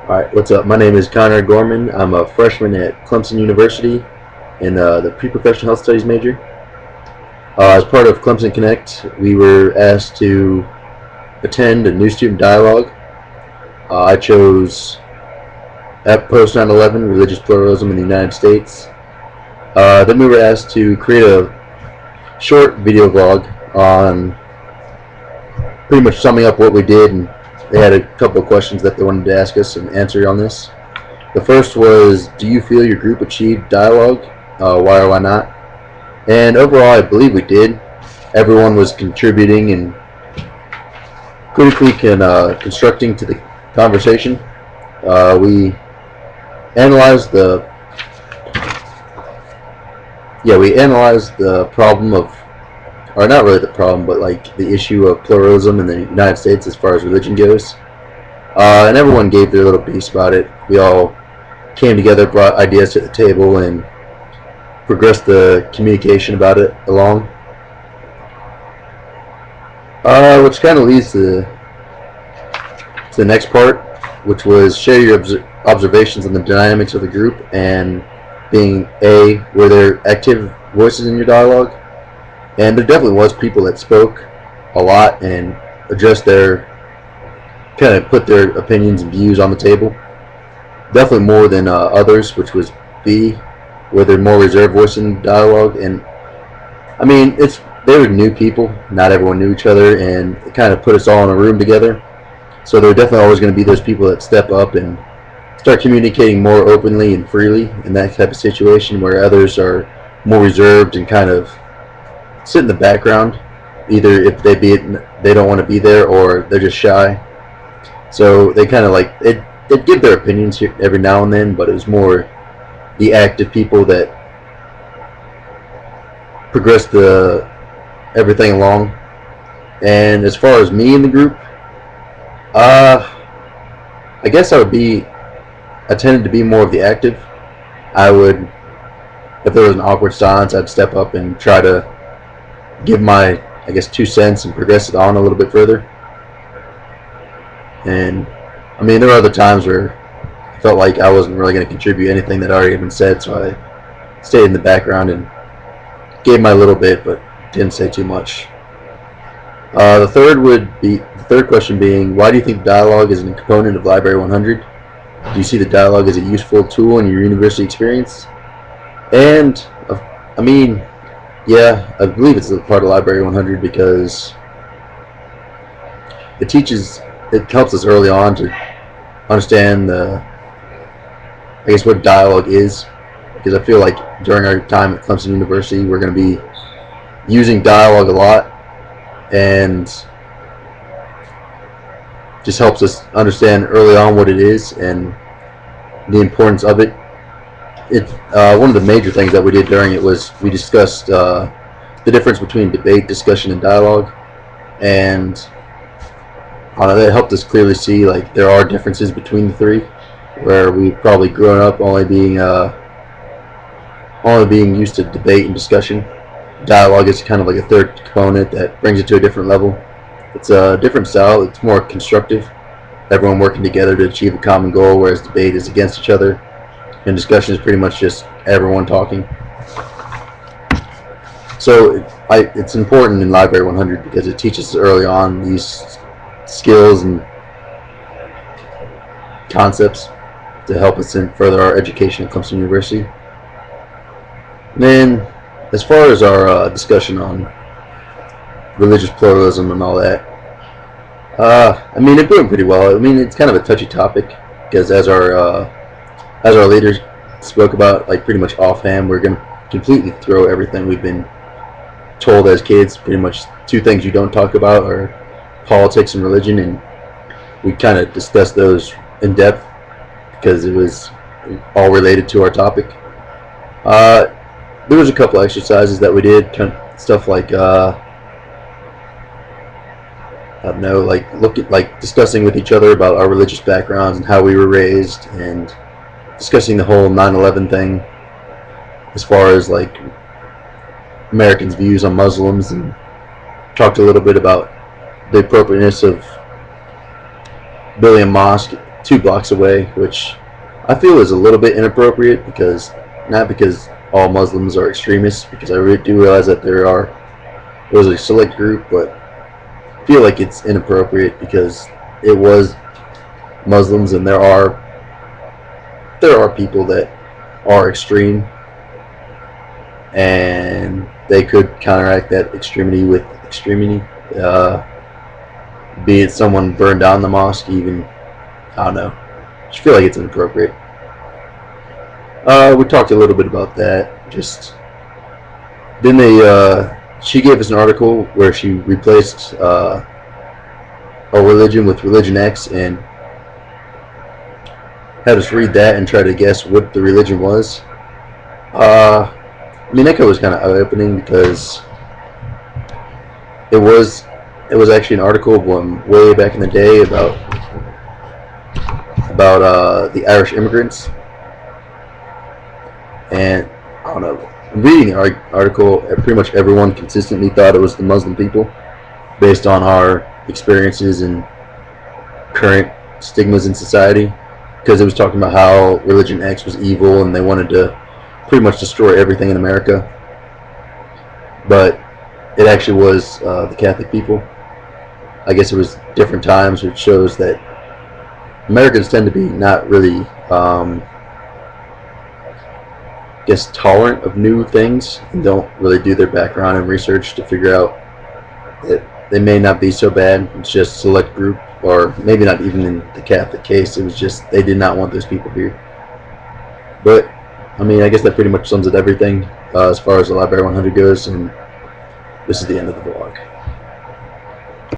Alright, what's up? My name is Conrad Gorman. I'm a freshman at Clemson University in the pre-professional health studies major. As part of Clemson Connect, we were asked to attend a new student dialogue. I chose at post 9/11 religious pluralism in the United States. Then we were asked to create a short video vlog on pretty much summing up what we did, and they had a couple of questions that they wanted to ask us and answer on this. The first was, do you feel your group achieved dialogue? Why or why not? And overall, I believe we did. Everyone was contributing and critically constructing to the conversation. We analyzed the problem of, or not really the problem, but like the issue of pluralism in the United States as far as religion goes. And everyone gave their little piece about it. We all came together, brought ideas to the table, and progressed the communication about it along. Which kind of leads to the next part, which was share your observations on the dynamics of the group, and being were there active voices in your dialogue? And there definitely was people that spoke a lot and addressed put their opinions and views on the table. Definitely more than others, which was B, were there more reserved voice in dialogue. And I mean, they were new people, not everyone knew each other, and it kind of put us all in a room together. So there were definitely always going to be those people that step up and start communicating more openly and freely in that type of situation, where others are more reserved and kind of sit in the background, either if they don't want to be there, or they're just shy. So they kind of they'd give their opinions every now and then, but it was more the active people that progressed everything along. And as far as me in the group, I guess I tended to be more of the active. I would, if there was an awkward silence, I'd step up and try to give my, 2 cents and progress it on a little bit further. And I mean, there were other times where I felt like I wasn't really going to contribute anything that already had been said, so I stayed in the background and gave my little bit, but didn't say too much. The third question being, why do you think dialogue is a component of Library 100? Do you see the dialogue as a useful tool in your university experience? And I mean, yeah, I believe it's a part of Library 100 because it helps us early on to understand what dialogue is, because I feel like during our time at Clemson University, we're going to be using dialogue a lot, and just helps us understand early on what it is and the importance of it. One of the major things that we did during it was we discussed the difference between debate, discussion, and dialogue, and that helped us clearly see there are differences between the three, where we've probably grown up only being used to debate and discussion. Dialogue is kind of like a third component that brings it to a different level. It's a different style. It's more constructive. Everyone working together to achieve a common goal, whereas debate is against each other, and discussion is pretty much just everyone talking. So it's important in Library 100 because it teaches us early on these skills and concepts to help us in further our education at Clemson University. And then, as far as our discussion on religious pluralism and all that, I mean, it's doing pretty well. I mean, it's kind of a touchy topic because as our leaders spoke about, pretty much offhand, we're going to completely throw everything we've been told as kids. Pretty much 2 things you don't talk about are politics and religion, and we kind of discussed those in depth because it was all related to our topic. There was a couple exercises that we did, kind of stuff like discussing with each other about our religious backgrounds and how we were raised, and discussing the whole 9/11 thing as far as Americans' views on Muslims, and talked a little bit about the appropriateness of building a mosque 2 blocks away, which I feel is a little bit inappropriate, because not because all Muslims are extremists, because I really do realize that there was a select group, but I feel like it's inappropriate because it was Muslims, and there are people that are extreme, and they could counteract that extremity with extremity. Be it someone burned down the mosque, even. I don't know. I just feel like it's inappropriate. We talked a little bit about that. Just then she gave us an article where she replaced a religion with religion X, and had us read that and try to guess what the religion was. I mean, that was kind of eye-opening, because it was actually an article from way back in the day about the Irish immigrants, and I don't know. Reading the article, pretty much everyone consistently thought it was the Muslim people, based on our experiences and current stigmas in society, because it was talking about how religion X was evil and they wanted to pretty much destroy everything in America. But it actually was the Catholic people. I guess it was different times, which shows that Americans tend to be not really, tolerant of new things, and don't really do their background and research to figure out that they may not be so bad. It's just a select group, or maybe not even in the Catholic case. It was just they did not want those people here. But I mean, I guess that pretty much sums up everything as far as the lib100 goes, and this is the end of the vlog.